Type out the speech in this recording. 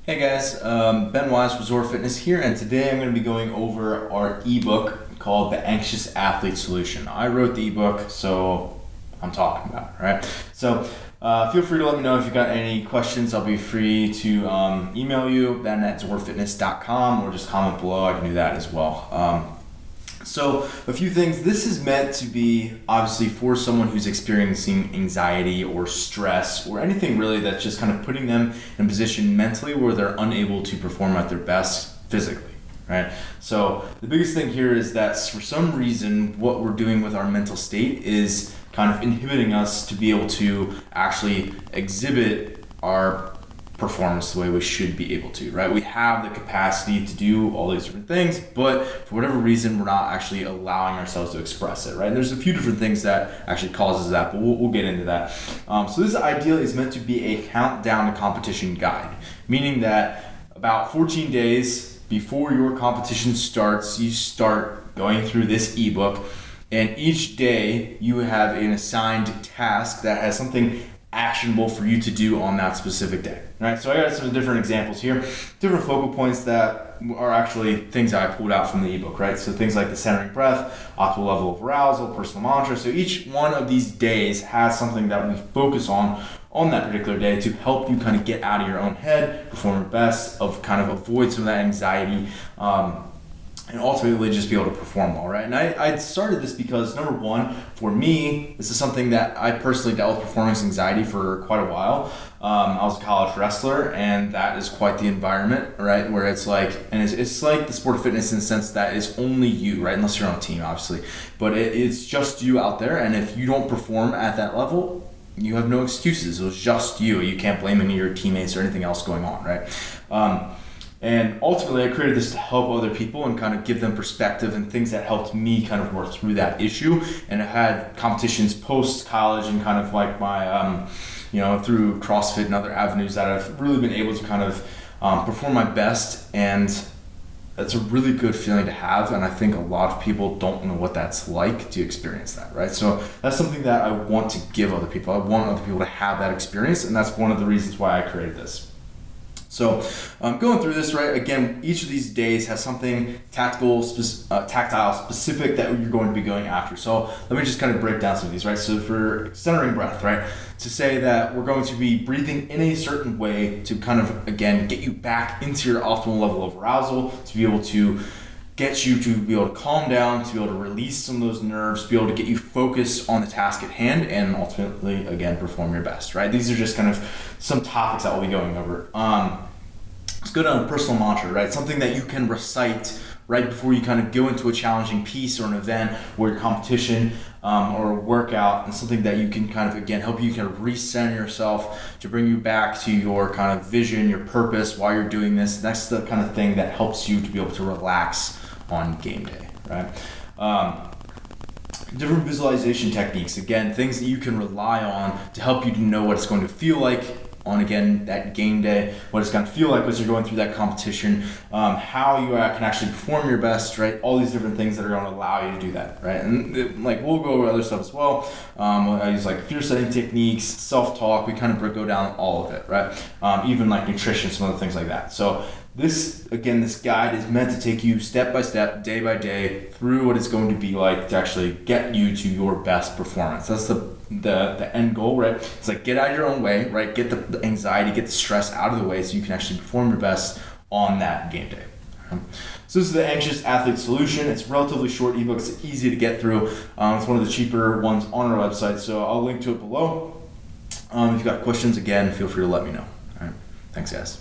Hey guys, Ben Wise with ZOAR Fitness here, and today I'm going to be going over our ebook called The Anxious Athlete Solution. I wrote the ebook, so I'm talking about it, right? So feel free to let me know if you've got any questions. I'll be free to email you, ben at zoarfitness.com, or just comment below. I can do that as well. So a few things. This is meant to be obviously for someone who's experiencing anxiety or stress or anything really that's just kind of putting them in a position mentally where they're unable to perform at their best physically, right? So the biggest thing here is that for some reason what we're doing with our mental state is kind of inhibiting us to be able to actually exhibit our performance the way we should be able to, right? We have the capacity to do all these different things, but for whatever reason, we're not actually allowing ourselves to express it, right? And there's a few different things that actually causes that, but we'll get into that. So this idea is meant to be a countdown to competition guide, meaning that about 14 days before your competition starts, you start going through this ebook, and each day you have an assigned task that has something actionable for you to do on that specific day. Right, so I got some different examples here, different focal points that are actually things that I pulled out from the ebook, right? So things like the centering breath, optimal level of arousal, personal mantra. So each one of these days has something that we focus on that particular day to help you kind of get out of your own head, perform your best, of kind of avoid some of that anxiety, and ultimately just be able to perform well, right? And I started this because, number one, for me, this is something that I personally dealt with performance anxiety for quite a while. I was a college wrestler, and that is quite the environment, right? Where it's like, and it's like the sport of fitness in the sense that it's only you, right? Unless you're on a team, obviously. But it's just you out there, and if you don't perform at that level, you have no excuses. It was just you. You can't blame any of your teammates or anything else going on, right? And ultimately, I created this to help other people and kind of give them perspective and things that helped me kind of work through that issue. And I had competitions post-college and kind of like my, through CrossFit and other avenues that I've really been able to kind of perform my best. And that's a really good feeling to have. And I think a lot of people don't know what that's like to experience that, right? So that's something that I want to give other people. I want other people to have that experience. And that's one of the reasons why I created this. So going through this, right, again, each of these days has something tactile specific that you're going to be going after. So let me just kind of break down some of these, right? So for centering breath, right, to say that we're going to be breathing in a certain way to kind of, again, get you back into your optimal level of arousal, to be able to get you to be able to calm down, to be able to release some of those nerves, to be able to get you focused on the task at hand, and ultimately, again, perform your best, right? These are just kind of some topics that we'll be going over. Let's go down to personal mantra, right? Something that you can recite right before you kind of go into a challenging piece or an event or your competition or a workout, and something that you can kind of, again, help you kind of recenter yourself to bring you back to your kind of vision, your purpose while you're doing this. That's the kind of thing that helps you to be able to relax on game day, right? Different visualization techniques, again, things that you can rely on to help you to know what it's going to feel like on, again, that game day, what it's going to feel like as you're going through that competition, how you can actually perform your best, right? All these different things that are going to allow you to do that, right? And we'll go over other stuff as well. I use like fear setting techniques, self-talk. We kind of go down all of it, right? Even like nutrition, some other things like that. So this guide is meant to take you step by step, day by day, through what it's going to be like to actually get you to your best performance. That's the end goal, right? It's like get out of your own way, right? Get the anxiety, get the stress out of the way so you can actually perform your best on that game day. So this is the Anxious Athlete Solution. It's a relatively short ebook. It's easy to get through. It's one of the cheaper ones on our website, so I'll link to it below. If you've got questions, again, feel free to let me know. All right. Thanks, guys.